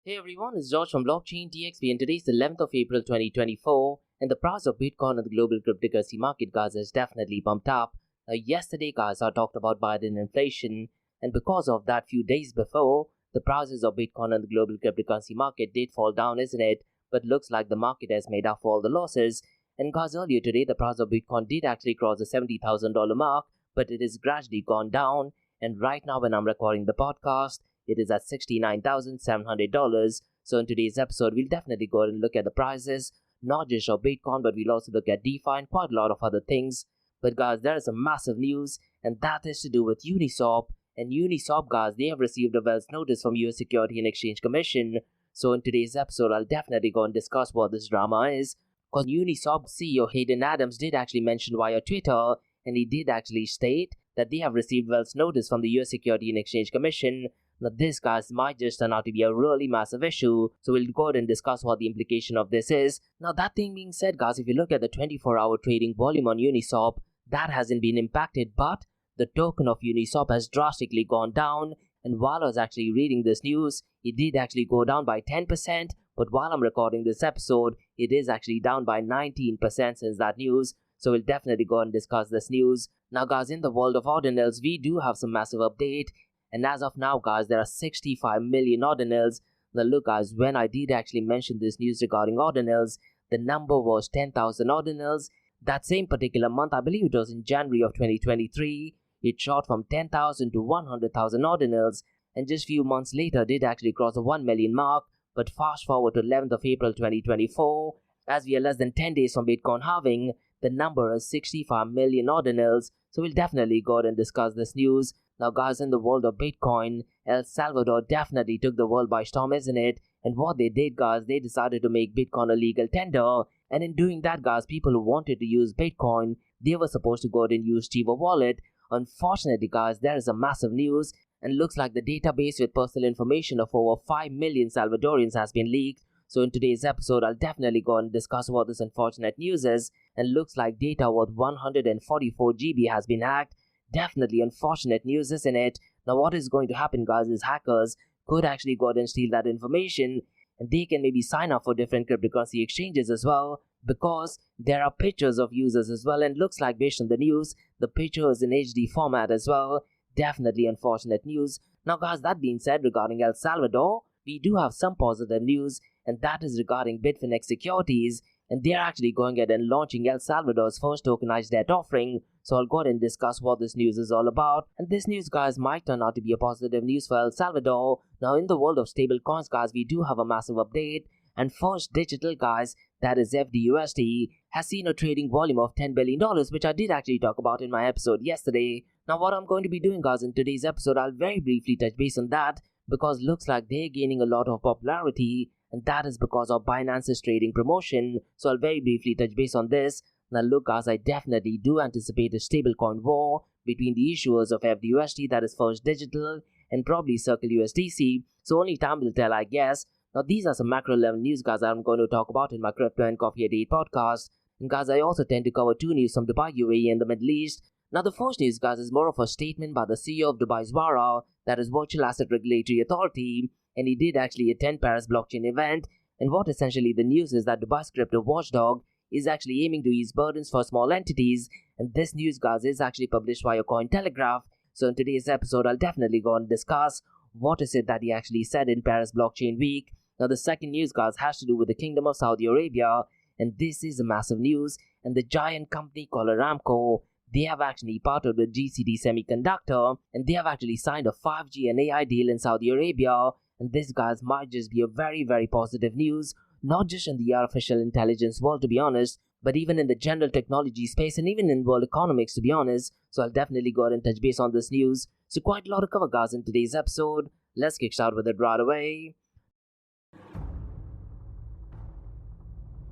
Hey everyone, it's George from Blockchain TXP and today's the 11th of April 2024 and the price of Bitcoin on the global cryptocurrency market, guys, has definitely bumped up. Now yesterday, guys, I talked about Biden inflation, and because of that, few days before, the prices of Bitcoin on the global cryptocurrency market did fall down, isn't it? But looks like the market has made up for all the losses. And guys, earlier today, the price of Bitcoin did actually cross the $70,000 mark, but it has gradually gone down. And right now, when I'm recording the podcast, it is at $69,700. So in today's episode, we'll definitely go ahead and look at the prices, not just of Bitcoin, but we'll also look at DeFi and quite a lot of other things. But guys, there is some massive news, and that is to do with Uniswap. And Uniswap, guys, they have received a Wells notice from US Security and Exchange Commission. So in today's episode, I'll definitely go and discuss what this drama is. Because Uniswap CEO Hayden Adams did actually mention via Twitter, and he did actually state that they have received Wells notice from the US Security and Exchange Commission. Now this, guys, might just turn out to be a really massive issue, so we'll go ahead and discuss what the implication of this is. Now that thing being said, guys, if you look at the 24-hour trading volume on Uniswap, that hasn't been impacted, but the token of Uniswap has drastically gone down, and while I was actually reading this news, it did actually go down by 10%, but while I'm recording this episode, it is actually down by 19% since that news, so we'll definitely go and discuss this news. Now guys, in the world of Ordinals, we do have some massive update. And as of now, guys, there are 65 million Ordinals. Now look, guys, when I did actually mention this news regarding Ordinals, the number was 10,000 Ordinals. That same particular month, I believe it was in January of 2023, it shot from 10,000 to 100,000 Ordinals. And just few months later, did actually cross the 1 million mark. But fast forward to 11th of April 2024, as we are less than 10 days from Bitcoin halving, the number is 65 million Ordinals. So we'll definitely go ahead and discuss this news. Now guys, in the world of Bitcoin, El Salvador definitely took the world by storm, isn't it? And what they did, guys, they decided to make Bitcoin a legal tender. And in doing that, guys, people who wanted to use Bitcoin, they were supposed to go ahead and use Chivo wallet. Unfortunately, guys, there is a massive news, and looks like the database with personal information of over 5 million Salvadorans has been leaked. So in today's episode, I'll definitely go and discuss what this unfortunate news is. And looks like data worth 144 GB has been hacked. Definitely unfortunate news, isn't it? Now what is going to happen, guys, is hackers could actually go ahead and steal that information, and they can maybe sign up for different cryptocurrency exchanges as well, because there are pictures of users as well, and looks like based on the news, the picture is in HD format as well. Definitely unfortunate news. Now guys, that being said, regarding El Salvador, we do have some positive news, and that is regarding Bitfinex Securities, and they're actually going ahead and launching El Salvador's first tokenized debt offering. So I'll go ahead and discuss what this news is all about. And this news, guys, might turn out to be a positive news for El Salvador. Now in the world of stablecoins, guys, we do have a massive update. And First Digital, guys, that is FDUSD, has seen a trading volume of $10 billion, which I did actually talk about in my episode yesterday. Now what I'm going to be doing, guys, in today's episode, I'll very briefly touch base on that, because looks like they're gaining a lot of popularity, and that is because of Binance's trading promotion. So I'll very briefly touch base on this. Now look, guys, I definitely do anticipate a stablecoin war between the issuers of FDUSD, that is First Digital, and probably Circle USDC. So only time will tell, I guess. Now these are some macro level news, guys, that I'm going to talk about in my Crypto and Coffee at 8 podcast. And guys, I also tend to cover two news from Dubai, UAE, and the Middle East. Now the first news, guys, is more of a statement by the CEO of Dubai's VARA, that is Virtual Asset Regulatory Authority, and he did actually attend Paris blockchain event. And what essentially the news is that Dubai's crypto watchdog is actually aiming to ease burdens for small entities, and this news, guys, is actually published via Cointelegraph. So in today's episode, I'll definitely go and discuss what is it that he actually said in Paris Blockchain Week. Now the second news, guys, has to do with the Kingdom of Saudi Arabia, and this is a massive news, and the giant company called Aramco, they have actually partnered with GCD Semiconductor, and they have actually signed a 5G and AI deal in Saudi Arabia, and this, guys, might just be a very, very positive news, not just in the artificial intelligence world, to be honest, but even in the general technology space and even in world economics, to be honest. So I'll definitely go ahead and touch base on this news. So quite a lot to cover, guys, in today's episode. Let's kick start with it right away.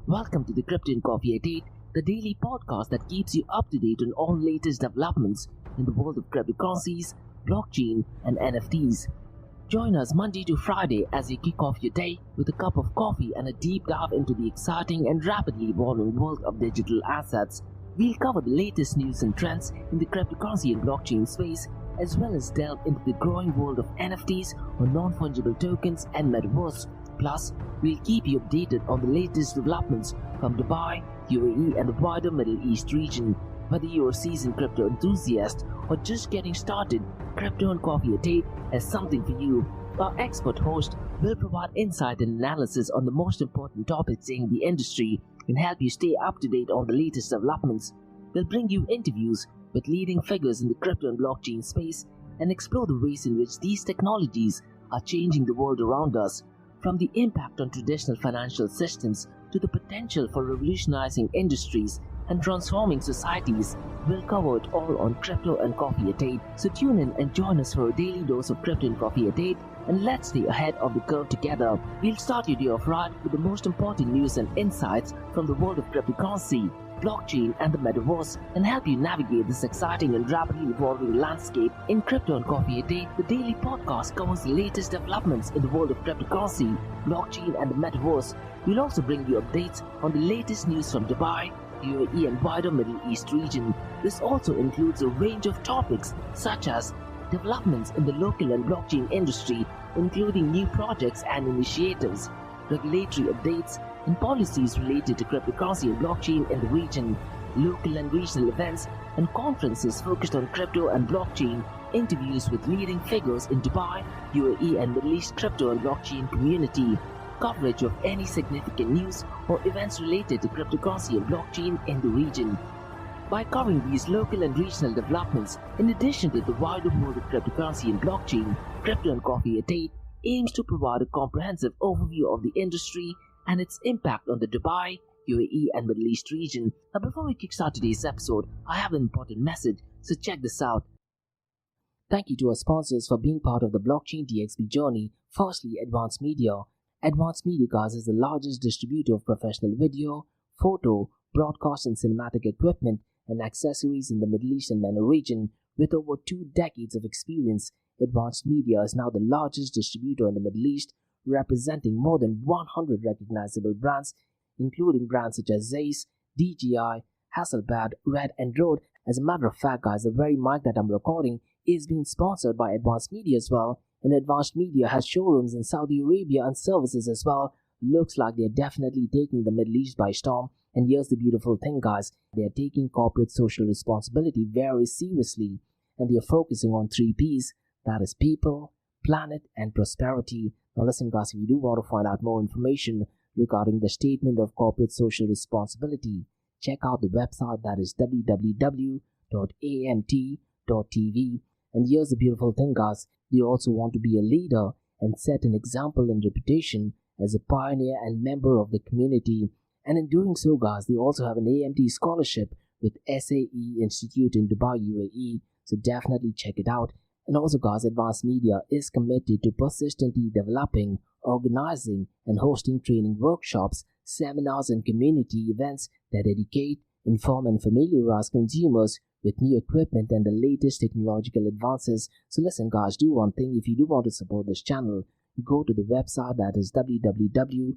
Welcome to the Crypto and Coffee at 8, the daily podcast that keeps you up to date on all latest developments in the world of cryptocurrencies, blockchain, and NFTs. Join us Monday to Friday as you kick off your day with a cup of coffee and a deep dive into the exciting and rapidly evolving world of digital assets. We'll cover the latest news and trends in the cryptocurrency and blockchain space, as well as delve into the growing world of NFTs or non-fungible tokens and metaverse. Plus, we'll keep you updated on the latest developments from Dubai, UAE and the wider Middle East region. Whether you're a seasoned crypto enthusiast or just getting started, Crypto and Coffee at 8 has something for you. Our expert host will provide insight and analysis on the most important topics in the industry and help you stay up to date on the latest developments. We'll bring you interviews with leading figures in the crypto and blockchain space and explore the ways in which these technologies are changing the world around us, from the impact on traditional financial systems to the potential for revolutionizing industries and transforming societies. We'll cover it all on Crypto and Coffee at 8. So tune in and join us for a daily dose of Crypto and Coffee at 8, and let's stay ahead of the curve together. We'll start your day off right with the most important news and insights from the world of cryptocurrency, blockchain and the metaverse, and help you navigate this exciting and rapidly evolving landscape. In Crypto and Coffee at 8, the daily podcast covers the latest developments in the world of cryptocurrency, blockchain and the metaverse. We'll also bring you updates on the latest news from Dubai, UAE and wider Middle East region. This also includes a range of topics such as developments in the local and blockchain industry, including new projects and initiatives, regulatory updates, and policies related to cryptocurrency and blockchain in the region, local and regional events and conferences focused on crypto and blockchain, interviews with leading figures in Dubai, UAE and Middle East crypto and blockchain community, coverage of any significant news or events related to cryptocurrency and blockchain in the region. By covering these local and regional developments, in addition to the wider world of cryptocurrency and blockchain, Crypto and Coffee at 8 aims to provide a comprehensive overview of the industry and its impact on the Dubai, UAE and Middle East region. Now before we kickstart today's episode, I have an important message, so check this out. Thank you to our sponsors for being part of the Blockchain DXB journey. Firstly, Advanced Media. Advanced Media, guys, is the largest distributor of professional video, photo, broadcast and cinematic equipment and accessories in the Middle East and MENA region. With over 2 decades of experience, Advanced Media is now the largest distributor in the Middle East, representing more than 100 recognizable brands, including brands such as Zeiss, DJI, Hasselblad, Red and Rode. As a matter of fact, guys, the very mic that I'm recording is being sponsored by Advanced Media as well. And Advanced Media has showrooms in Saudi Arabia and services as well. Looks like they're definitely taking the Middle East by storm. And here's the beautiful thing, guys. They're taking corporate social responsibility very seriously. And they're focusing on 3 Ps. That is people, planet, and prosperity. Now listen, guys, if you do want to find out more information regarding the statement of corporate social responsibility, check out the website, that is www.amt.tv. And here's the beautiful thing, guys. They also want to be a leader and set an example and reputation as a pioneer and member of the community. And in doing so, guys, they also have an AMT scholarship with SAE Institute in Dubai, UAE. So definitely check it out. And also, guys, Advanced Media is committed to persistently developing, organizing, and hosting training workshops, seminars, and community events that educate, inform, and familiarize consumers with new equipment and the latest technological advances. So listen, guys, do one thing. If you do want to support this channel, go to the website, that is www.amt.tv,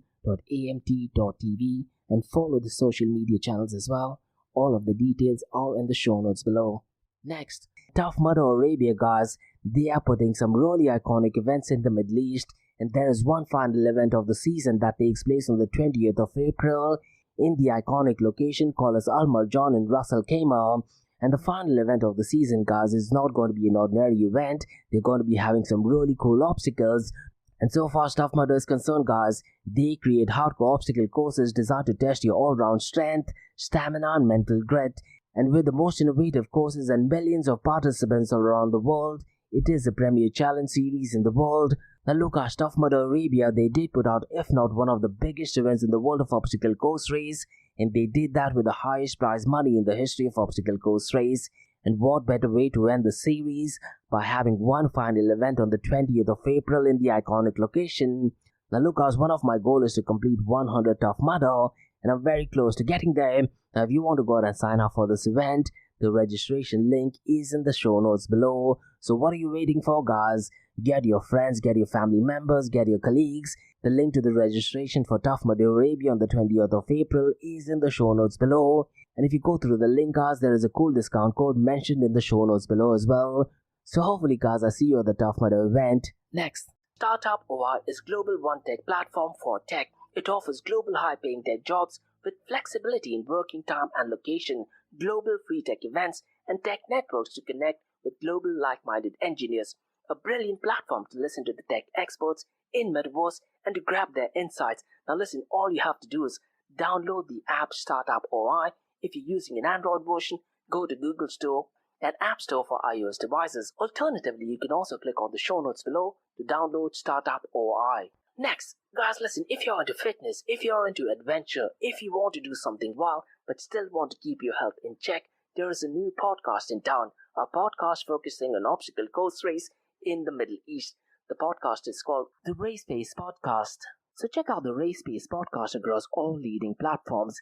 and follow the social media channels as well. All of the details are in the show notes below. Next, Tough Mudder Arabia, guys, they are putting some really iconic events in the Middle East, and there is one final event of the season that takes place on the 20th of April in the iconic location called as Al Marjan in Ras Al Khaimah. And the final event of the season, guys, is not going to be an ordinary event. They're going to be having some really cool obstacles. And so far as Tough Mudder is concerned, guys, they create hardcore obstacle courses designed to test your all-round strength, stamina, and mental grit. And with the most innovative courses and millions of participants all around the world, it is the premier challenge series in the world. Now look at Tough Mudder Arabia, they did put out, if not one of the biggest events in the world of obstacle course race, and they did that with the highest prize money in the history of obstacle course race. And what better way to end the series by having one final event on the 20th of April in the iconic location. Now look, guys, one of my goals is to complete 100 Tough Mudder, and I'm very close to getting there. Now if you want to go ahead and sign up for this event, the registration link is in the show notes below. So what are you waiting for, guys? Get your friends, get your family members, get your colleagues. The link to the registration for Tough Mudder Arabia on the 20th of April is in the show notes below. And if you go through the link, guys, there is a cool discount code mentioned in the show notes below as well. So hopefully, guys, I see you at the Tough Mudder event. Next, Startup OI is global one tech platform for tech. It offers global high-paying tech jobs with flexibility in working time and location, global free tech events, and tech networks to connect with global like-minded engineers. A brilliant platform to listen to the tech experts in Metaverse and to grab their insights. Now listen, all you have to do is download the app Startup OI. If you're using an Android version, go to Google Store and App Store for iOS devices. Alternatively, you can also click on the show notes below to download Startup OI. Next, guys, listen, if you're into fitness, if you're into adventure, if you want to do something wild but still want to keep your health in check, there is a new podcast in town, a podcast focusing on obstacle course race in the Middle East. The podcast is called the Race Pace Podcast. So check out the Race Pace Podcast across all leading platforms.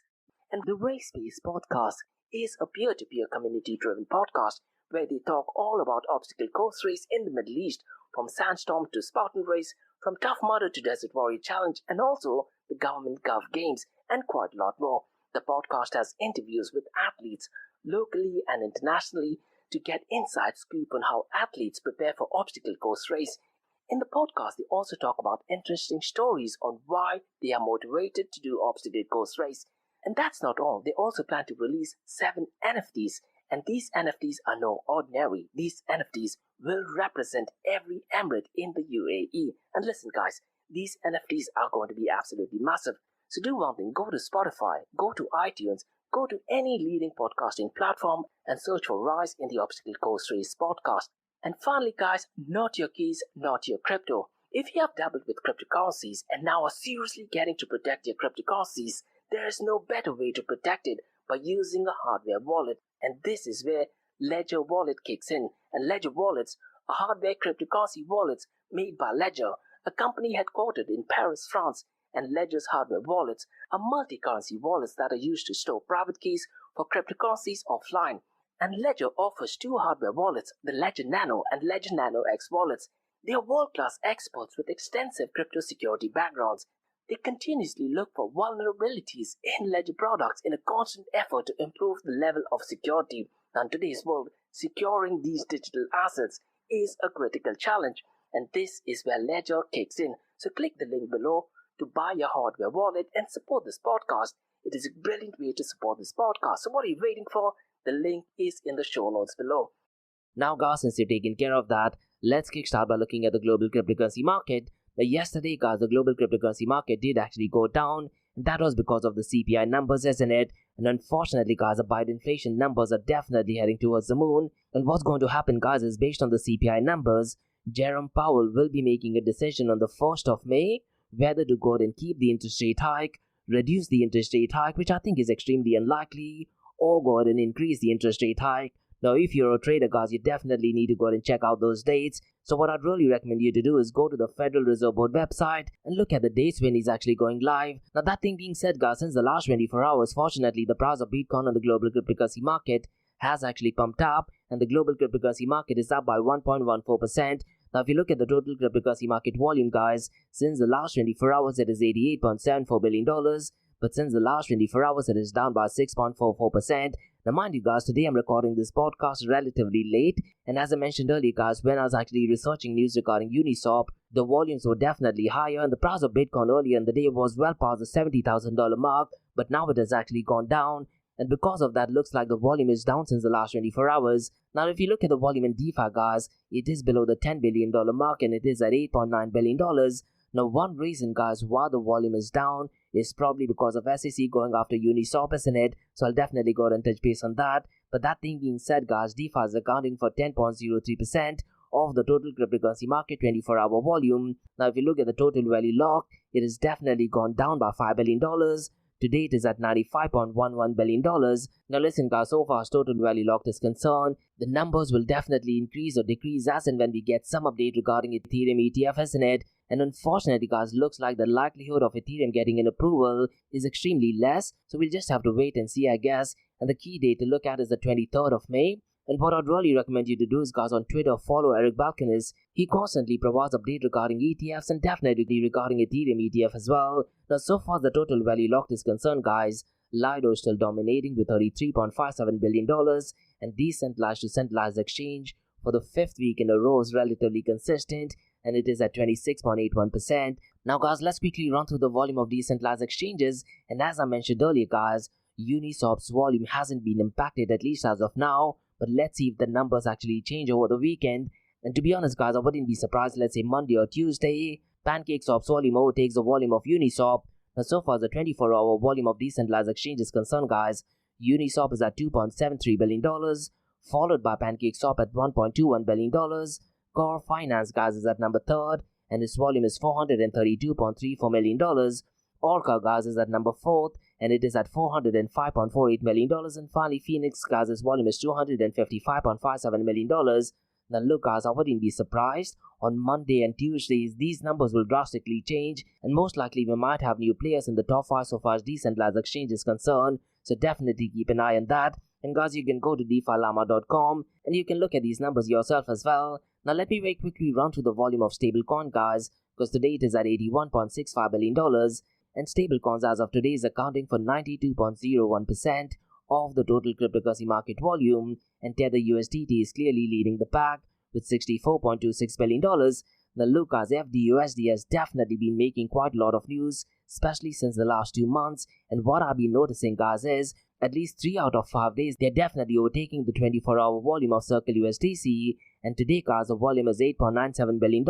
And the Race Pace Podcast is a peer-to-peer community-driven podcast where they talk all about obstacle course race in the Middle East, from Sandstorm to Spartan Race, from Tough Mudder to Desert Warrior Challenge, and also the Government Gov Games, and quite a lot more. The podcast has interviews with athletes locally and internationally to get inside scoop on how athletes prepare for obstacle course race. In the podcast, they also talk about interesting stories on why they are motivated to do obstacle course race. And that's not all. They also plan to release 7 NFTs. And these NFTs are no ordinary. These NFTs will represent every emirate in the UAE. And listen, guys, these NFTs are going to be absolutely massive. So do one thing, go to Spotify, go to iTunes, go to any leading podcasting platform and search for Rise in the Obstacle Course Race podcast. And finally, guys, not your keys, not your crypto. If you have dabbled with cryptocurrencies and now are seriously getting to protect your cryptocurrencies, there is no better way to protect it by using a hardware wallet. And this is where Ledger Wallet kicks in. And Ledger Wallets are hardware cryptocurrency wallets made by Ledger, a company headquartered in Paris, France. And Ledger's hardware wallets are multi-currency wallets that are used to store private keys for cryptocurrencies offline. And Ledger offers 2 hardware wallets, the Ledger Nano and Ledger Nano X wallets. They are world-class experts with extensive crypto security backgrounds. They continuously look for vulnerabilities in Ledger products in a constant effort to improve the level of security. Now, in today's world, securing these digital assets is a critical challenge, and this is where Ledger kicks in. So click the link below to buy your hardware wallet and support this podcast. It is a brilliant way to support this podcast. So what are you waiting for? The link is in the show notes below. Now, guys, since you've taken care of that, let's kickstart by looking at the global cryptocurrency market. Now, yesterday, guys, the global cryptocurrency market did actually go down. And that was because of the CPI numbers, isn't it? And unfortunately, guys, the Biden inflation numbers are definitely heading towards the moon. And what's going to happen, guys, is based on the CPI numbers, Jerome Powell will be making a decision on the 1st of May whether to go ahead and keep the interest rate hike, reduce the interest rate hike, which I think is extremely unlikely, or go ahead and increase the interest rate hike. Now, if you're a trader, guys, you definitely need to go ahead and check out those dates. So what I'd really recommend you to do is go to the Federal Reserve Board website and look at the dates when he's actually going live. Now, that thing being said, guys, since the last 24 hours, fortunately, the price of Bitcoin on the global cryptocurrency market has actually pumped up, and the global cryptocurrency market is up by 1.14%. Now, if you look at the total cryptocurrency market volume, guys, since the last 24 hours, it is $88.74 billion. But since the last 24 hours, it is down by 6.44%. Now, mind you, guys, today I'm recording this podcast relatively late. And as I mentioned earlier, guys, when I was actually researching news regarding Uniswap, the volumes were definitely higher. And the price of Bitcoin earlier in the day was well past the $70,000 mark. But now it has actually gone down. And because of that, looks like the volume is down since the last 24 hours. Now, if you look at the volume in DeFi, guys, it is below the $10 billion mark and it is at $8.9 billion. Now, one reason, guys, why the volume is down is probably because of SEC going after Uniswap, isn't it? So I'll definitely go ahead and touch base on that. But that thing being said, guys, DeFi is accounting for 10.03% of the total cryptocurrency market 24-hour volume. Now, if you look at the total value locked, it has definitely gone down by $5 billion. To date is at $95.11 billion. Now listen, guys, so far as total value locked is concerned, the numbers will definitely increase or decrease as and when we get some update regarding Ethereum ETF, isn't it? And unfortunately, guys, looks like the likelihood of Ethereum getting an approval is extremely less. So we'll just have to wait and see, I guess. And the key date to look at is the 23rd of May. And what I'd really recommend you to do is, guys, on Twitter, follow Eric Balkanis. He constantly provides updates regarding ETFs and definitely regarding Ethereum ETF as well. Now, so far as the total value locked is concerned, guys, Lido is still dominating with $33.57 billion, and decentralized to centralized exchange for the 5th week in a row is relatively consistent, and it is at 26.81%. Now guys, let's quickly run through the volume of decentralized exchanges, and as I mentioned earlier guys, Uniswap's volume hasn't been impacted, at least as of now, but let's see if the numbers actually change over the weekend. And to be honest guys, I wouldn't be surprised, let's say Monday or Tuesday, PancakeSwap's volume overtakes the volume of Uniswap. Now so far as the 24-hour volume of decentralized exchange is concerned guys, Uniswap is at $2.73 billion, followed by PancakeSwap at $1.21 billion. Core Finance guys is at number 3rd, and its volume is $432.34 million. Orca guys is at number 4th, and it is at $405.48 million. And finally, Phoenix guys' volume is $255.57 million. Now look guys, I wouldn't be surprised. On Monday and Tuesdays, these numbers will drastically change, and most likely we might have new players in the top 5 so far as decentralized exchange is concerned. So definitely keep an eye on that. And guys, you can go to DeFiLlama.com and you can look at these numbers yourself as well. Now let me very quickly run through the volume of stablecoin guys, because today it is at $81.65 billion, and stablecoins as of today is accounting for 92.01% of the total cryptocurrency market volume, and Tether USDT is clearly leading the pack with $64.26 billion. Now look guys, FDUSD has definitely been making quite a lot of news, especially since the last 2 months, and what I've been noticing guys is, at least 3 out of 5 days, they're definitely overtaking the 24-hour volume of Circle USDC, and today guys, the volume is $8.97 billion,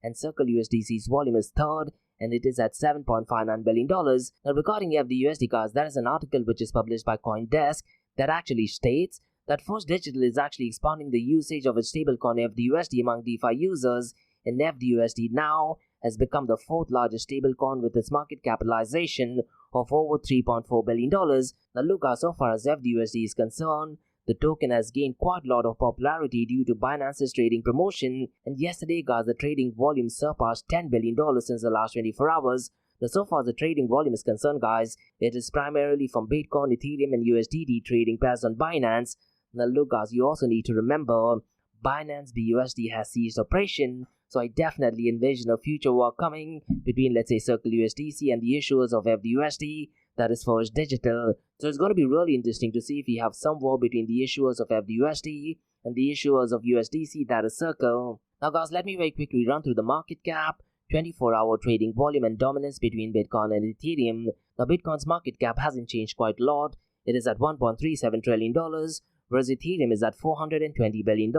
and Circle USDC's volume is 3rd, and it is at $7.59 billion. Now regarding FDUSD guys, there is an article which is published by CoinDesk that actually states that First Digital is actually expanding the usage of its stablecoin FDUSD among DeFi users, and FDUSD now has become the 4th largest stablecoin with its market capitalization of over $3.4 billion. Now look guys, so far as FDUSD is concerned, the token has gained quite a lot of popularity due to Binance's trading promotion, and yesterday guys, the trading volume surpassed $10 billion since the last 24 hours. Now so far as the trading volume is concerned guys, it is primarily from Bitcoin, Ethereum and USDT trading pairs on Binance. Now look guys, you also need to remember, Binance BUSD has ceased operation, so I definitely envision a future war coming between, let's say, Circle USDC and the issuers of FDUSD, that is First Digital. So it's going to be really interesting to see if we have some war between the issuers of FDUSD and the issuers of USDC, that is Circle. Now guys, let me very quickly run through the market cap, 24-hour trading volume and dominance between Bitcoin and Ethereum. Now Bitcoin's market cap hasn't changed quite a lot. It is at $1.37 trillion, whereas Ethereum is at $420 billion.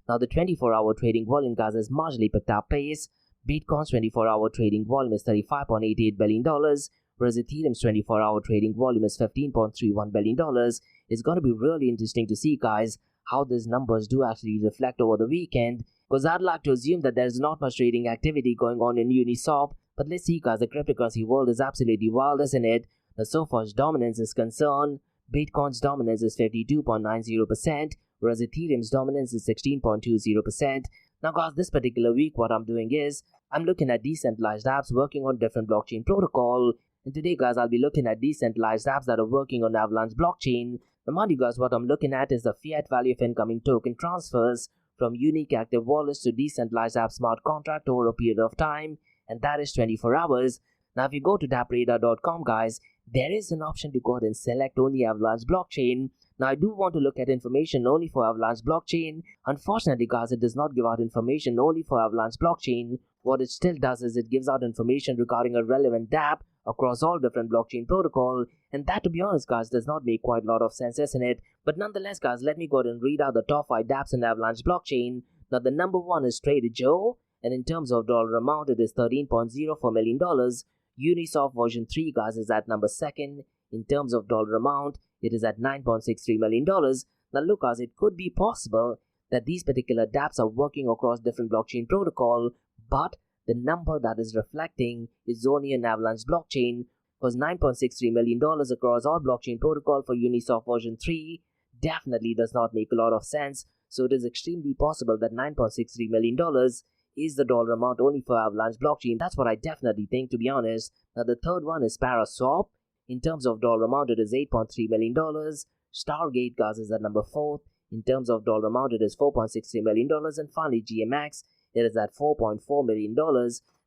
Now the 24-hour trading volume guys has marginally picked up pace. Bitcoin's 24-hour trading volume is $35.88 billion, whereas Ethereum's 24-hour trading volume is $15.31 billion. It's going to be really interesting to see guys how these numbers do actually reflect over the weekend, because I'd like to assume that there's not much trading activity going on in Uniswap, but let's see guys, the cryptocurrency world is absolutely wild, isn't it? Now so far as dominance is concerned, Bitcoin's dominance is 52.90%, whereas Ethereum's dominance is 16.20%. Now guys, this particular week what I'm doing is, I'm looking at decentralized apps working on different blockchain protocol, and today guys, I'll be looking at decentralized apps that are working on Avalanche blockchain. Now mind you guys, what I'm looking at is the fiat value of incoming token transfers from unique active wallets to decentralized app smart contract over a period of time, and that is 24 hours. Now if you go to dappradar.com guys, there is an option to go ahead and select only Avalanche blockchain. Now I do want to look at information only for Avalanche blockchain. Unfortunately guys, it does not give out information only for Avalanche blockchain. What it still does is it gives out information regarding a relevant dApp across all different blockchain protocol, and that, to be honest guys, does not make quite a lot of sense, isn't it? But nonetheless guys, let me go ahead and read out the top 5 dApps in Avalanche blockchain. Now the number 1 is Trader Joe, and in terms of dollar amount it is $13.04 million. Uniswap version 3 guys is at number 2nd. In terms of dollar amount, it is at $9.63 million. Now look guys, it could be possible that these particular dApps are working across different blockchain protocol, but the number that is reflecting is only an Avalanche blockchain, because $9.63 million across all blockchain protocol for Uniswap version 3 definitely does not make a lot of sense. So it is extremely possible that $9.63 million is the dollar amount only for Avalanche blockchain. That's what I definitely think, to be honest. Now the third one is Paraswap. In terms of dollar amount, it is $8.3 million. Stargate guys is at number 4th. In terms of dollar amount, it is $4.63 million. And finally, GMX, it is at $4.4 million.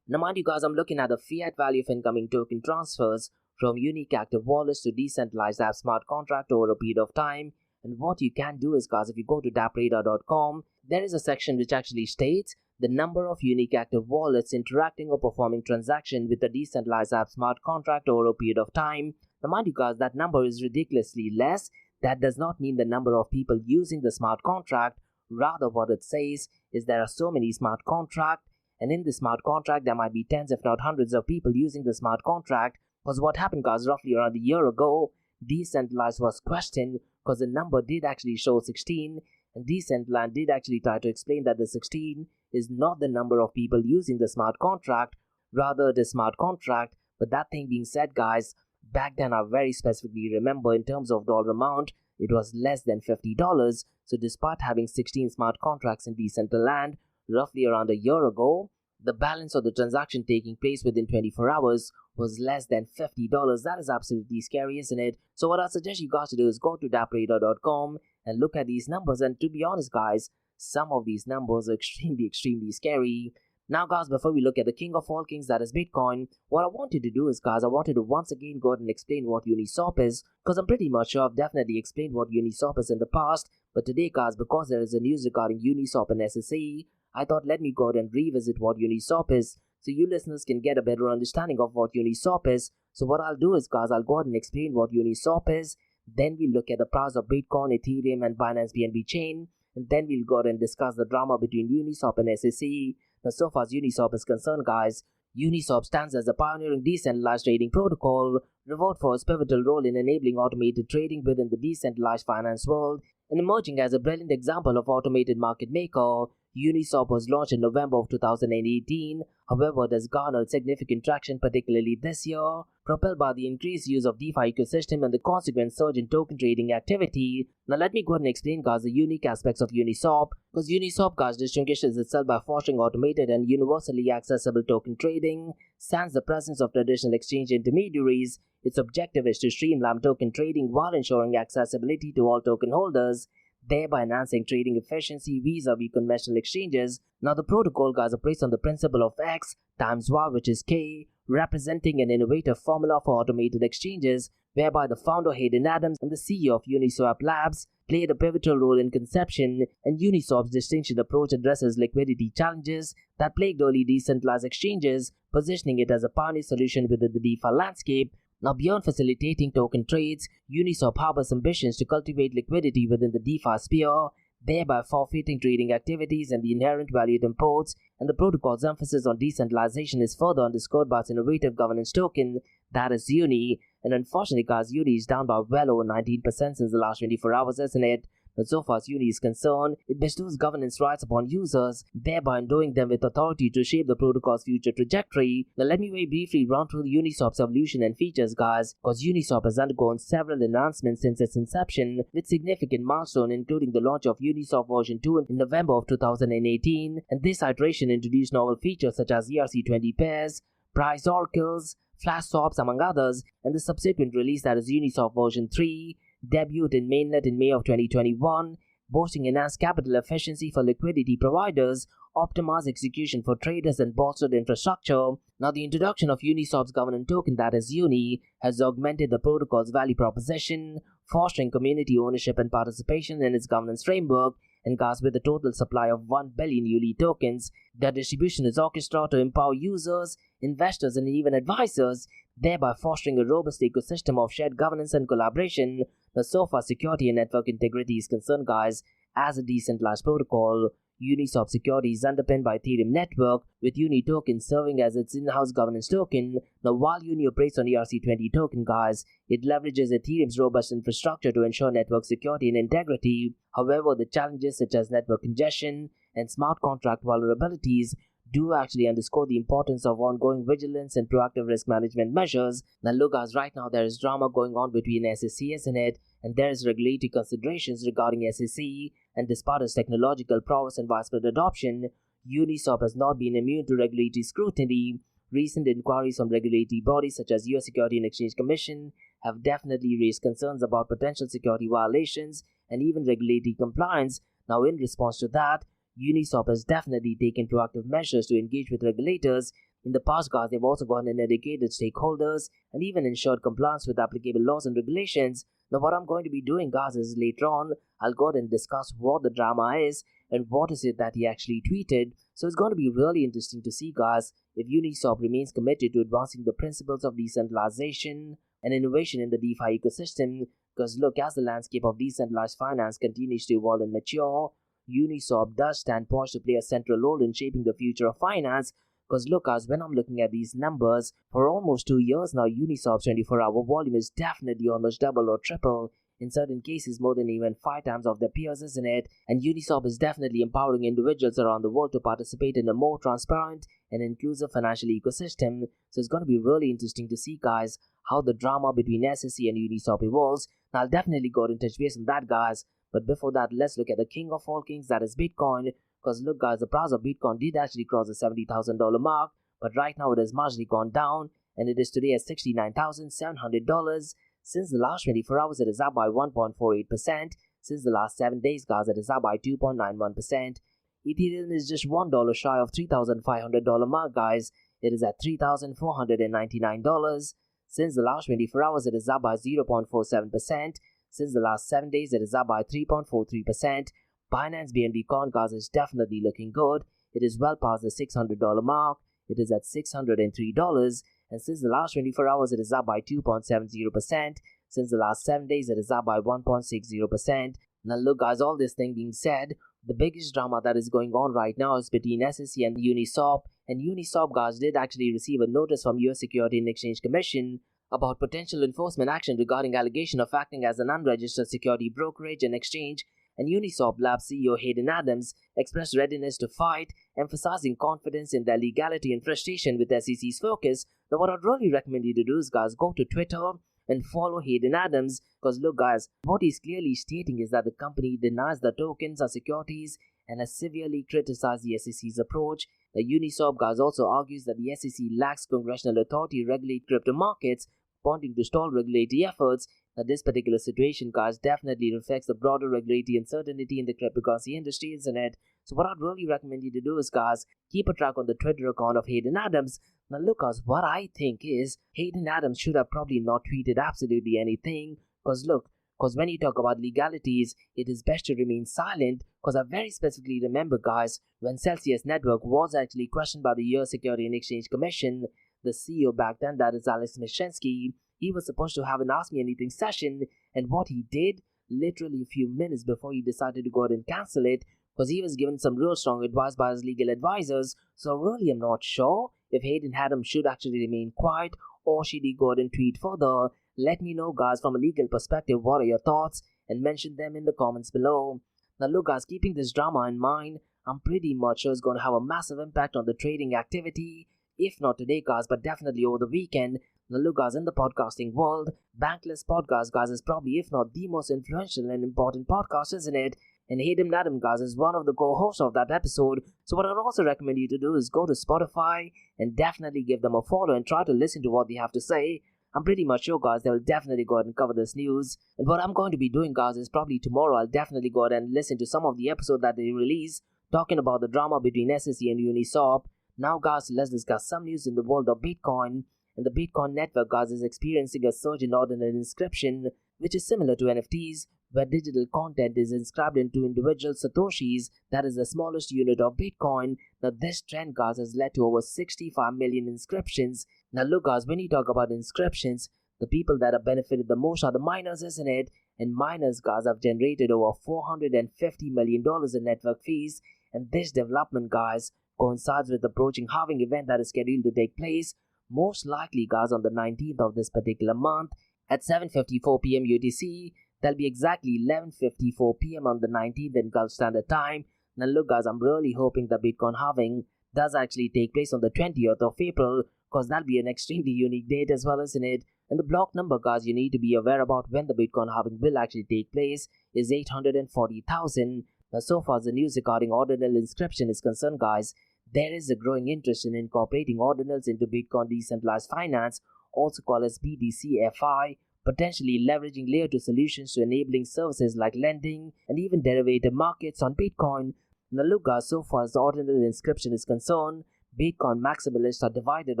Now mind you guys, I'm looking at the fiat value of incoming token transfers from unique active wallets to decentralized app smart contract over a period of time. And what you can do is guys, if you go to dappradar.com, there is a section which actually states the number of unique active wallets interacting or performing transaction with a decentralized app smart contract over a period of time. Now mind you guys, that number is ridiculously less. That does not mean the number of people using the smart contract. Rather, what it says is there are so many smart contracts, and in the smart contract there might be tens if not hundreds of people using the smart contract. Because what happened guys, roughly around a year ago, decentralized was questioned because the number did actually show 16, and Decentraland did actually try to explain that the 16 is not the number of people using the smart contract, rather the smart contract. But that thing being said guys, back then I very specifically remember in terms of dollar amount, it was less than $50. So despite having 16 smart contracts in Decentraland roughly around a year ago, the balance of the transaction taking place within 24 hours was less than $50. That is absolutely scary, isn't it? So what I suggest you guys to do is go to dappradar.com and look at these numbers, and to be honest guys, some of these numbers are extremely scary. Now guys, before we look at the king of all kings, that is Bitcoin, what I wanted to do is guys, I wanted to once again go ahead and explain what Uniswap is, because I'm pretty much sure I've definitely explained what Uniswap is in the past, but today guys, because there is a news regarding Uniswap and SSE, I thought let me go ahead and revisit what Uniswap is, so you listeners can get a better understanding of what Uniswap is. So what I'll do is guys, I'll go ahead and explain what Uniswap is, then we'll look at the price of Bitcoin, Ethereum and Binance BNB chain, and then we'll go ahead and discuss the drama between Uniswap and SSE. Now so far as Uniswap is concerned guys, Uniswap stands as a pioneering decentralized trading protocol, revered for its pivotal role in enabling automated trading within the decentralized finance world, and emerging as a brilliant example of automated market maker. Uniswap was launched in November of 2018, however it has garnered significant traction particularly this year, propelled by the increased use of DeFi ecosystem and the consequent surge in token trading activity. Now let me go ahead and explain guys the unique aspects of Uniswap, because Uniswap guys distinguishes itself by fostering automated and universally accessible token trading, sans the presence of traditional exchange intermediaries. Its objective is to streamline token trading while ensuring accessibility to all token holders, thereby enhancing trading efficiency vis-a-vis conventional exchanges. Now the protocol guys operates on the principle of X times Y, which is K, representing an innovative formula for automated exchanges, whereby the founder Hayden Adams and the CEO of Uniswap Labs played a pivotal role in conception, and Uniswap's distinction approach addresses liquidity challenges that plagued early decentralized exchanges, positioning it as a pioneer solution within the DeFi landscape. Now beyond facilitating token trades, Uniswap harbors ambitions to cultivate liquidity within the DeFi sphere, thereby forfeiting trading activities and the inherent value it imports, and the protocol's emphasis on decentralization is further underscored by its innovative governance token, that is Uni. And unfortunately guys, Uni is down by well over 19% since the last 24 hours, isn't it? But so far as Uni is concerned, it bestows governance rights upon users, thereby endowing them with authority to shape the protocol's future trajectory. Now let me very briefly run through the Uniswap's evolution and features guys, because Uniswap has undergone several enhancements since its inception, with significant milestones including the launch of Uniswap version 2 in November of 2018, and this iteration introduced novel features such as ERC20 pairs, price oracles, flash swaps among others, and the subsequent release that is Uniswap version 3 debuted in mainnet in May of 2021, boasting enhanced capital efficiency for liquidity providers, optimized execution for traders and bolstered infrastructure. Now the introduction of Uniswap's governance token, that is Uni, has augmented the protocol's value proposition, fostering community ownership and participation in its governance framework. And guys, with a total supply of 1 billion Uni tokens, the distribution is orchestrated to empower users, investors and even advisors, thereby fostering a robust ecosystem of shared governance and collaboration. Now so far security and network integrity is concerned guys, as a decentralized protocol, Uniswap security is underpinned by Ethereum network, with Uni token serving as its in-house governance token. Now while Uni operates on ERC20 token guys, it leverages Ethereum's robust infrastructure to ensure network security and integrity. However, the challenges such as network congestion and smart contract vulnerabilities do actually underscore the importance of ongoing vigilance and proactive risk management measures. Now look guys, right now there is drama going on between SSE and it, and there is regulatory considerations regarding SSE, and despite its technological prowess and widespread adoption, Uniswap has not been immune to regulatory scrutiny. Recent inquiries from regulatory bodies such as US Security and Exchange Commission have definitely raised concerns about potential security violations and even regulatory compliance. Now in response to that, Uniswap has definitely taken proactive measures to engage with regulators. In the past guys, they've also gone and educated stakeholders and even ensured compliance with applicable laws and regulations. Now what I'm going to be doing guys is later on, I'll go ahead and discuss what the drama is, and what is it that he actually tweeted. So it's going to be really interesting to see, guys, if Uniswap remains committed to advancing the principles of decentralization and innovation in the DeFi ecosystem. Because look, as the landscape of decentralized finance continues to evolve and mature, Uniswap does stand poised to play a central role in shaping the future of finance. Because look, guys, when I'm looking at these numbers, for almost 2 years now, Uniswap's 24-hour volume is definitely almost double or triple. In certain cases, more than even 5 times of their peers, isn't it? And Uniswap is definitely empowering individuals around the world to participate in a more transparent and inclusive financial ecosystem. So it's going to be really interesting to see, guys, how the drama between SEC and Uniswap evolves. Now, I'll definitely go and touch base on that, guys. But before that, let's look at the king of all kings, that is Bitcoin. Because look, guys, the price of Bitcoin did actually cross the $70,000 mark, but right now it has marginally gone down, and it is today at $69,700. Since the last 24 hours, it is up by 1.48%. Since the last 7 days, guys, it is up by 2.91%. Ethereum is just $1 shy of $3,500 mark, guys. It is at $3,499. Since the last 24 hours, it is up by 0.47%. Since the last 7 days, it is up by 3.43%. Binance BNB Coin, guys, is definitely looking good. It is well past the $600 mark. It is at $603. And since the last 24 hours, it is up by 2.70%. Since the last 7 days, it is up by 1.60%. Now look, guys, all this thing being said, the biggest drama that is going on right now is between SEC and Uniswap. And Uniswap, guys, did actually receive a notice from US Security and Exchange Commission about potential enforcement action regarding allegation of acting as an unregistered security brokerage and exchange. And Uniswap Labs CEO Hayden Adams expressed readiness to fight, emphasizing confidence in their legality and frustration with SEC's focus. Now, what I'd really recommend you to do is, guys, go to Twitter and follow Hayden Adams. Because look, guys, what he's clearly stating is that the company denies the tokens are securities and has severely criticized the SEC's approach. The Uniswap, guys, also argues that the SEC lacks congressional authority to regulate crypto markets, pointing to stall regulatory efforts. Now, this particular situation, guys, definitely reflects the broader regulatory uncertainty in the cryptocurrency industry, isn't it? So what I'd really recommend you to do is, guys, keep a track on the Twitter account of Hayden Adams. Now look, guys, what I think is Hayden Adams should have probably not tweeted absolutely anything. Because look, when you talk about legalities, it is best to remain silent. Because I very specifically remember, guys, when Celsius Network was actually questioned by the US Security and Exchange Commission, the CEO back then, that is Alex Mashinsky, he was supposed to have an Ask Me Anything session, and what he did, literally a few minutes before he decided to go ahead and cancel it, because he was given some real strong advice by his legal advisors. So really, I'm not sure if Hayden Adams should actually remain quiet, or should he go ahead and tweet further. Let me know, guys, from a legal perspective, what are your thoughts, and mention them in the comments below. Now look, guys, keeping this drama in mind, I'm pretty much sure it's going to have a massive impact on the trading activity, if not today, guys, but definitely over the weekend. Now look, guys, in the podcasting world, Bankless Podcast, guys, is probably, if not the most influential and important podcast, isn't it? And Hayden Adams, guys, is one of the co-hosts of that episode. So what I'd also recommend you to do is go to Spotify and definitely give them a follow and try to listen to what they have to say. I'm pretty much sure, guys, they will definitely go ahead and cover this news. And what I'm going to be doing, guys, is probably tomorrow I'll definitely go ahead and listen to some of the episodes that they release, talking about the drama between SEC and Uniswap. Now, guys, let's discuss some news in the world of Bitcoin. And the Bitcoin network, guys, is experiencing a surge in ordinal inscription, which is similar to NFTs, where digital content is inscribed into individual satoshis, that is the smallest unit of Bitcoin. Now, this trend, guys, has led to over 65 million inscriptions. Now, look, guys, when you talk about inscriptions, the people that have benefited the most are the miners, isn't it? And miners, guys, have generated over $450 million in network fees. And this development, guys, coincides with the approaching halving event that is scheduled to take place, most likely, guys, on the 19th of this particular month at 7:54 p.m. UTC. That'll be exactly 11:54 p.m. on the 19th in Gulf Standard Time. Now look, guys, I'm really hoping the Bitcoin halving does actually take place on the 20th of April, because that'll be an extremely unique date as well, isn't it? And the block number, guys, you need to be aware about when the Bitcoin halving will actually take place is 840,000. Now, so far as the news regarding ordinal inscription is concerned, guys, there is a growing interest in incorporating ordinals into Bitcoin decentralized finance, also called as BDCFI, potentially leveraging layer 2 solutions to enabling services like lending and even derivative markets on Bitcoin. Now look, guys, so far as the ordinal inscription is concerned, Bitcoin maximalists are divided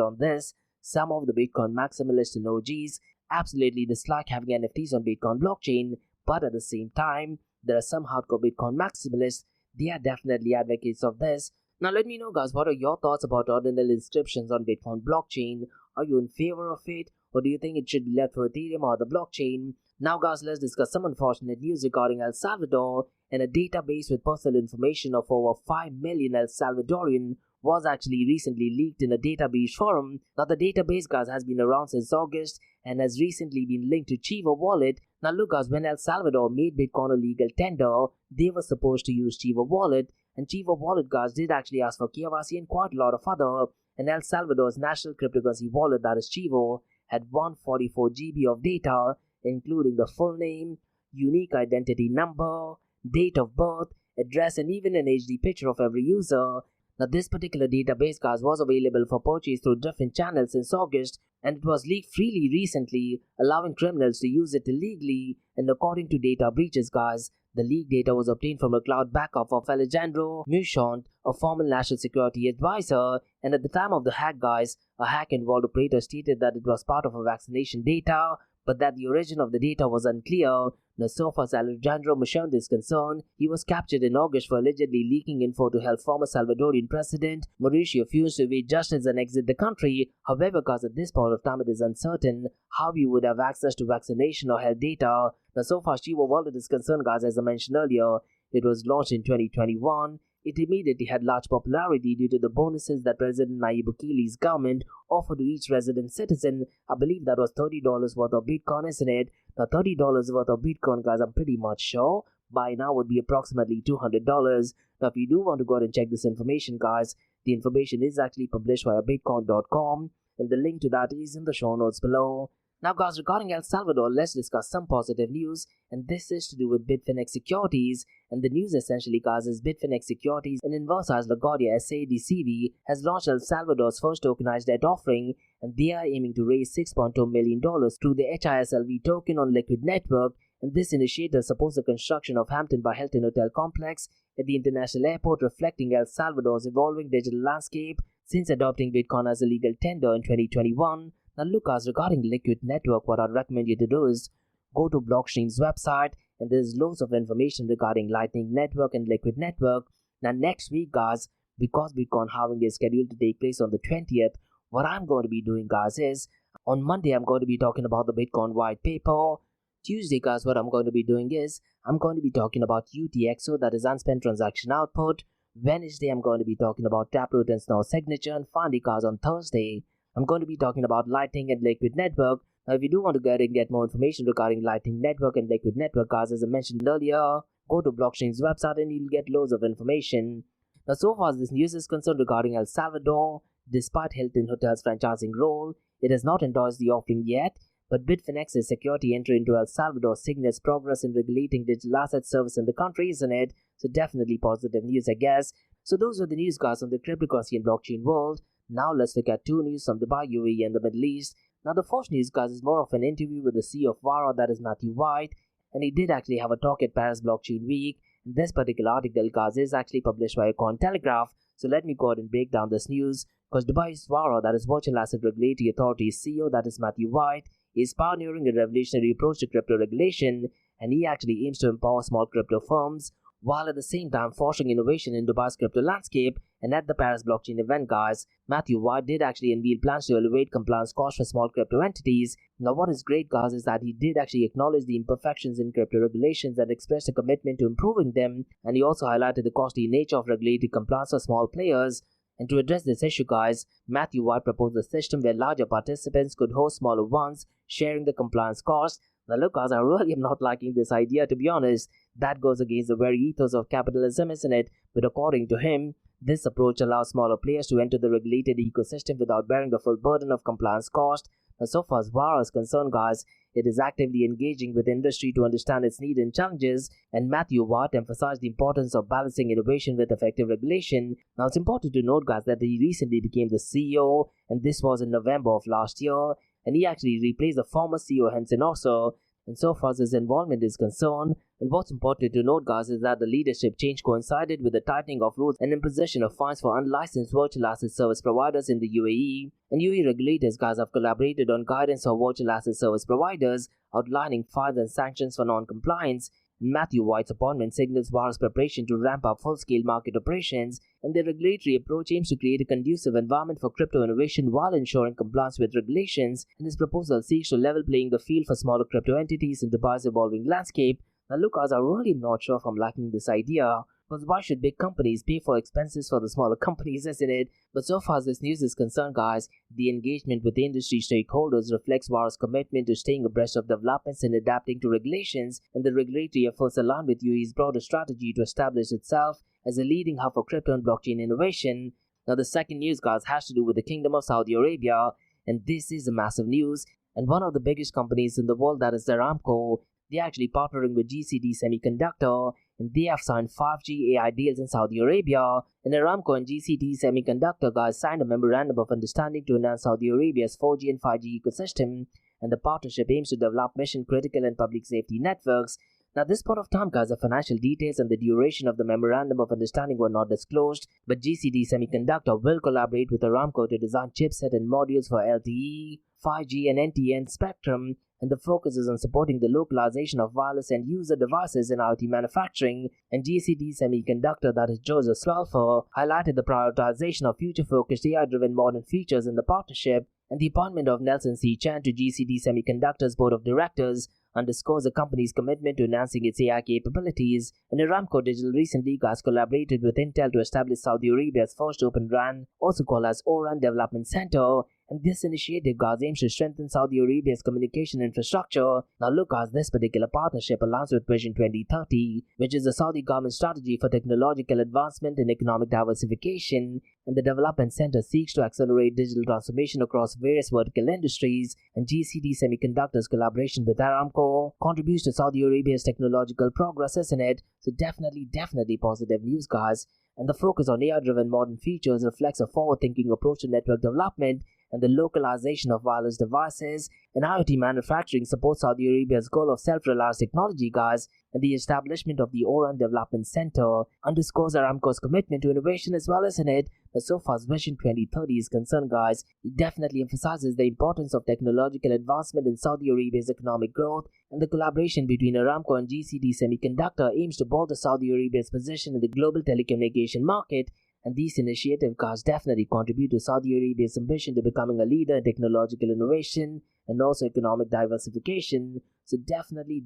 on this. Some of the Bitcoin maximalists and OGs absolutely dislike having NFTs on Bitcoin blockchain, but at the same time, there are some hardcore Bitcoin maximalists they are definitely advocates of this. Now let me know guys, what are your thoughts about ordinal inscriptions on Bitcoin blockchain? Are you in favor of it, or do you think it should be left for Ethereum or the blockchain? Now guys, let's discuss some unfortunate news regarding El Salvador, and a database with personal information of over 5 million El Salvadorian was actually recently leaked in a database forum. Now the database guys has been around since August and has recently been linked to Chivo wallet. Now look guys, when El Salvador made Bitcoin a legal tender, they were supposed to use Chivo wallet, and Chivo wallet guys did actually ask for KYC and quite a lot of other, and El Salvador's national cryptocurrency wallet, that is Chivo, had 144 GB of data, including the full name, unique identity number, date of birth, address, and even an HD picture of every user. Now this particular database guys was available for purchase through different channels since August, and it was leaked freely recently, allowing criminals to use it illegally. And according to data breaches guys, the leaked data was obtained from a cloud backup of Alejandro Muchont, a former national security advisor, and at the time of the hack guys, a hack-involved operator stated that it was part of a vaccination data, but that the origin of the data was unclear. Now, so far as Alejandro Muchont is concerned, he was captured in August for allegedly leaking info to help former Salvadorian President Mauricio Funes to evade justice and exit the country. However, guys, at this point of time, it is uncertain how he would have access to vaccination or health data. Now, so far as Chivo wallet is concerned, guys, as I mentioned earlier, it was launched in 2021. It immediately had large popularity due to the bonuses that President Nayib Bukele's government offered to each resident citizen. I believe that was $30 worth of Bitcoin, isn't it? Now $30 worth of Bitcoin, guys, I'm pretty much sure by now would be approximately $200. Now if you do want to go ahead and check this information, guys, the information is actually published via bitcoin.com, and the link to that is in the show notes below. Now guys, regarding El Salvador, let's discuss some positive news, and this is to do with Bitfinex Securities. And the news essentially guys is Bitfinex Securities and Inversas LaGuardia SADCV has launched El Salvador's first tokenized debt offering, and they are aiming to raise $6.2 million through the HISLV token on Liquid Network. And this initiative supports the construction of Hampton by Hilton Hotel complex at the international airport, reflecting El Salvador's evolving digital landscape since adopting Bitcoin as a legal tender in 2021. Now look guys, regarding Liquid Network, what I'd recommend you to do is go to Blockstream's website, and there's loads of information regarding Lightning Network and Liquid Network. Now next week guys, because Bitcoin halving is scheduled to take place on the 20th, what I'm going to be doing guys is, on Monday I'm going to be talking about the Bitcoin white paper. Tuesday guys, what I'm going to be doing is, I'm going to be talking about UTXO, that is unspent transaction output. Wednesday I'm going to be talking about Taproot and Snow signature, and finally guys, on Thursday I'm going to be talking about Lightning and Liquid Network. Now if you do want to go ahead and get more information regarding Lightning Network and Liquid Network guys, as I mentioned earlier, go to Blockstream's website and you'll get loads of information. Now so far as this news is concerned regarding El Salvador, despite Hilton Hotel's franchising role, it has not endorsed the offering yet, but Bitfinex's security entry into El Salvador signals progress in regulating digital asset service in the country, isn't it? So definitely positive news, I guess. So those were the news guys on the cryptocurrency and blockchain world. Now let's look at two news from Dubai, UAE and the Middle East. Now the first news guys is more of an interview with the CEO of Vara, that is Matthew White, and he did actually have a talk at Paris Blockchain Week. And this particular article guys is actually published by Cointelegraph. So let me go ahead and break down this news, because Dubai's Vara, that is Virtual Asset Regulatory Authority's CEO, that is Matthew White, is pioneering a revolutionary approach to crypto regulation, and he actually aims to empower small crypto firms while at the same time fostering innovation in Dubai's crypto landscape. And at the Paris blockchain event guys, Matthew White did actually unveil plans to elevate compliance costs for small crypto entities. Now what is great guys is that he did actually acknowledge the imperfections in crypto regulations and expressed a commitment to improving them, and he also highlighted the costly nature of regulated compliance for small players. And to address this issue guys, Matthew White proposed a system where larger participants could host smaller ones, sharing the compliance costs. Now look guys, I really am not liking this idea, to be honest. That goes against the very ethos of capitalism, isn't it? But according to him, this approach allows smaller players to enter the regulated ecosystem without bearing the full burden of compliance cost. Now so far as VARA is concerned guys, it is actively engaging with industry to understand its needs and challenges, and Matthew White emphasized the importance of balancing innovation with effective regulation. Now it's important to note guys that he recently became the CEO, and this was in November of last year, and he actually replaced the former CEO Henson also. And so far as his involvement is concerned, and what's important to note guys is that the leadership change coincided with the tightening of rules and imposition of fines for unlicensed virtual asset service providers in the UAE. And UAE regulators guys have collaborated on guidance for virtual asset service providers, outlining fines and sanctions for non-compliance. and Matthew White's appointment signals Vara's preparation to ramp up full-scale market operations, and their regulatory approach aims to create a conducive environment for crypto innovation while ensuring compliance with regulations, and this proposal seeks to level playing the field for smaller crypto entities in Dubai's evolving landscape. Now look, guys, I'm really not sure if I'm liking this idea, because why should big companies pay for expenses for the smaller companies, isn't it? But so far as this news is concerned, guys, the engagement with the industry stakeholders reflects Vara's commitment to staying abreast of developments and adapting to regulations, and the regulatory efforts align with UAE's broader strategy to establish itself as a leading hub for crypto and blockchain innovation. Now the second news, guys, has to do with the Kingdom of Saudi Arabia, and this is a massive news, and one of the biggest companies in the world, that is Aramco. They're actually partnering with GCD Semiconductor, and they have signed 5G AI deals in Saudi Arabia. And Aramco and GCD Semiconductor, guys, signed a memorandum of understanding to enhance Saudi Arabia's 4G and 5G ecosystem, and the partnership aims to develop mission-critical and public safety networks. Now, at this point of time, guys, the financial details and the duration of the memorandum of understanding were not disclosed, but GCD Semiconductor will collaborate with Aramco to design chipset and modules for LTE, 5G and NTN spectrum, and the focus is on supporting the localization of wireless and user devices in IoT manufacturing. And GCD Semiconductor, that is Joseph Swalfer, highlighted the prioritization of future-focused AI-driven modern features in the partnership, and the appointment of Nelson C. Chan to GCD Semiconductor's board of directors underscores the company's commitment to enhancing its AI capabilities. And Aramco Digital recently, guys, collaborated with Intel to establish Saudi Arabia's first Open RAN, also called as ORAN Development Center. And this initiative, guys, aims to strengthen Saudi Arabia's communication infrastructure. Now look, guys, this particular partnership aligns with Vision 2030, which is the Saudi government strategy for technological advancement and economic diversification. And the development center seeks to accelerate digital transformation across various vertical industries. And GCD Semiconductor's collaboration with Aramco contributes to Saudi Arabia's technological progress, isn't it? So definitely positive news, guys. And the focus on AI-driven modern features reflects a forward-thinking approach to network development, and the localization of wireless devices and IoT manufacturing supports Saudi Arabia's goal of self-reliance technology, guys. And the establishment of the Oran Development Center underscores Aramco's commitment to innovation as well, isn't it? But so far as Vision 2030 is concerned, guys, it definitely emphasizes the importance of technological advancement in Saudi Arabia's economic growth, and the collaboration between Aramco and GCD Semiconductor aims to bolster Saudi Arabia's position in the global telecommunication market. And these initiatives, guys, definitely contribute to Saudi Arabia's ambition to becoming a leader in technological innovation and also economic diversification. So definitely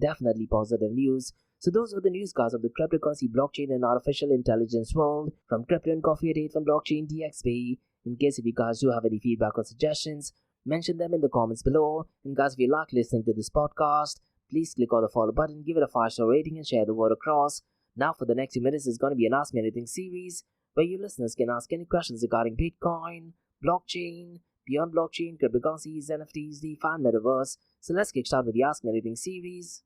positive news. So those were the news, guys, of the cryptocurrency, blockchain and artificial intelligence world from Crypto and Coffee at 8 from Blockchain DXB. In case if you guys do have any feedback or suggestions, mention them in the comments below. And guys, if you like listening to this podcast, please click on the follow button, give it a 5-star rating and share the word across. Now for the next few minutes is going to be an Ask Me Anything series, where you listeners can ask any questions regarding Bitcoin, blockchain, beyond blockchain, cryptocurrencies, NFTs, DeFi, and Metaverse. So let's kick start with the Ask Me Anything series.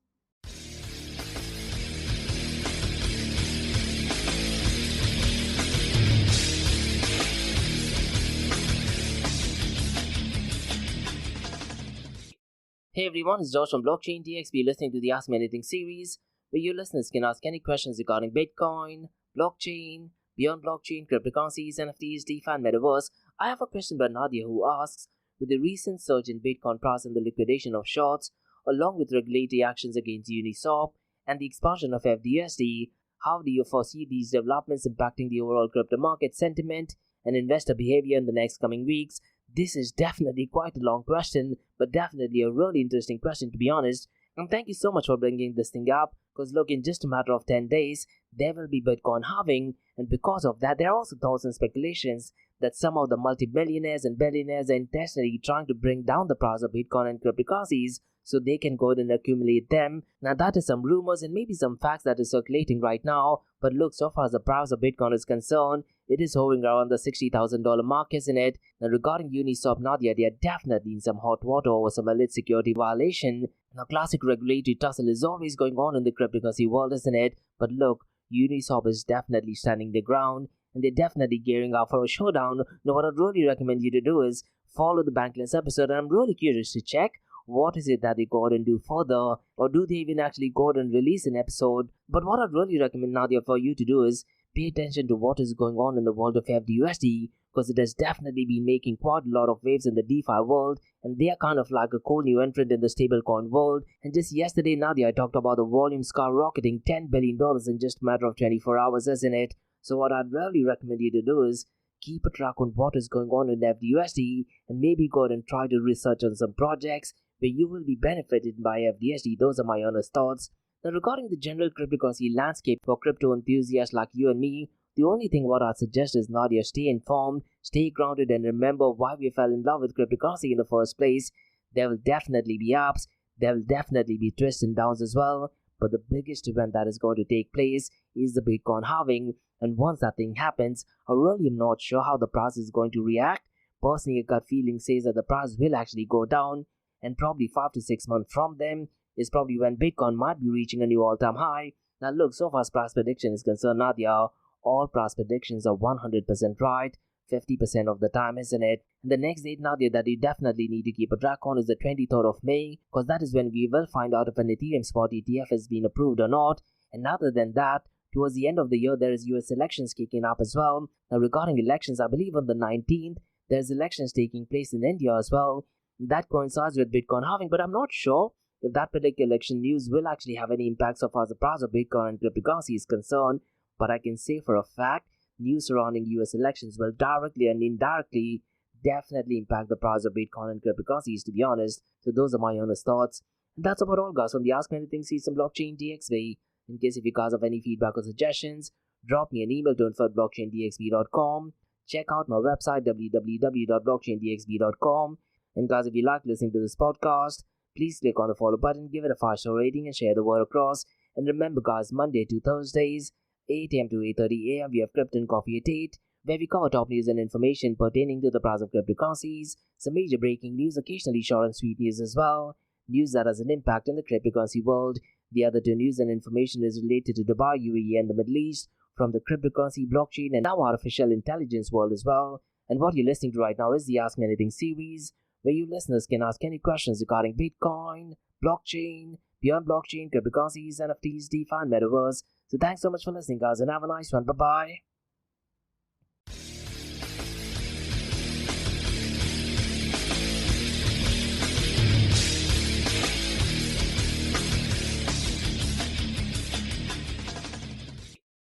Hey everyone, it's Josh from Blockchain DXB listening to the Ask Me Anything series, where you listeners can ask any questions regarding Bitcoin, blockchain, beyond blockchain, cryptocurrencies, NFTs, DeFi, and Metaverse. I have a question by Nadia who asks, with the recent surge in Bitcoin price and the liquidation of shorts, along with regulatory actions against Uniswap and the expansion of FDUSD, how do you foresee these developments impacting the overall crypto market sentiment and investor behavior in the next coming weeks? This is definitely quite a long question, but definitely a really interesting question, to be honest. And thank you so much for bringing this thing up, because look, in just a matter of 10 days, there will be Bitcoin halving, and because of that, there are also thoughts and speculations that some of the multi-billionaires and billionaires are intentionally trying to bring down the price of Bitcoin and cryptocurrencies so they can go ahead and accumulate them. Now that is some rumors and maybe some facts that is circulating right now, but look, so far as the price of Bitcoin is concerned, it is hovering around the $60,000 mark, isn't it? Now regarding Uniswap, Nadia, they are definitely in some hot water over some alleged security violation. Now classic regulatory tussle is always going on in the cryptocurrency world, isn't it? But look, Uniswap is definitely standing their ground, and they're definitely gearing up for a showdown. Now what I'd really recommend you to do is follow the Bankless episode, and I'm really curious to check what is it that they go out and do further, or do they even actually go out and release an episode. But what I'd really recommend, Nadia, for you to do is pay attention to what is going on in the world of FDUSD, because it has definitely been making quite a lot of waves in the DeFi world, and they are kind of like a cool new entrant in the stablecoin world. And just yesterday, Nadia, I talked about the volume skyrocketing $10 billion in just a matter of 24 hours, isn't it? So what I'd really recommend you to do is keep a track on what is going on in FDUSD, and maybe go ahead and try to research on some projects where you will be benefited by FDUSD. Those are my honest thoughts. Now, regarding the general cryptocurrency landscape for crypto enthusiasts like you and me, the only thing what I'd suggest is, Nadia, stay informed, stay grounded, and remember why we fell in love with cryptocurrency in the first place. There will definitely be ups, there will definitely be twists and downs as well, but the biggest event that is going to take place is the Bitcoin halving, and once that thing happens, I really am not sure how the price is going to react. Personally, a gut feeling says that the price will actually go down, and probably 5 to 6 months from then is probably when Bitcoin might be reaching a new all-time high. Now look, so far as price prediction is concerned, Nadia, all price predictions are 100% right, 50% of the time, isn't it? And the next date, Nadia, that you definitely need to keep a track on is the 23rd of May, because that is when we will find out if an Ethereum spot ETF has been approved or not. And other than that, towards the end of the year, there is US elections kicking up as well. Now regarding elections, I believe on the 19th, there's elections taking place in India as well. That coincides with Bitcoin halving, but I'm not sure if that particular election news will actually have any impact so far as the price of Bitcoin and cryptocurrency is concerned. But I can say for a fact, news surrounding US elections will directly and indirectly definitely impact the price of Bitcoin and cryptocurrencies, to be honest. So those are my honest thoughts. And that's about all, guys, from the Ask Me Anything Season Blockchain DXB. In case if you guys have any feedback or suggestions, drop me an email to info@blockchaindxb.com. Check out my website www.blockchaindxb.com. And guys, if you like listening to this podcast, please click on the follow button, give it a 5-star rating, and share the word across. And remember, guys, Monday to Thursdays, 8 a.m. to 8:30 a.m. we have Crypto and Coffee at 8, where we cover top news and information pertaining to the price of cryptocurrencies, some major breaking news, occasionally short and sweet news as well, news that has an impact in the cryptocurrency world. The other two news and information is related to Dubai, UAE, and the Middle East, from the cryptocurrency, blockchain, and now artificial intelligence world as well. And what you're listening to right now is the Ask Me Anything series, where you listeners can ask any questions regarding Bitcoin, blockchain, beyond blockchain, cryptocurrencies, NFTs, DeFi, and Metaverse. So thanks so much for listening, guys, and have a nice one. Bye-bye.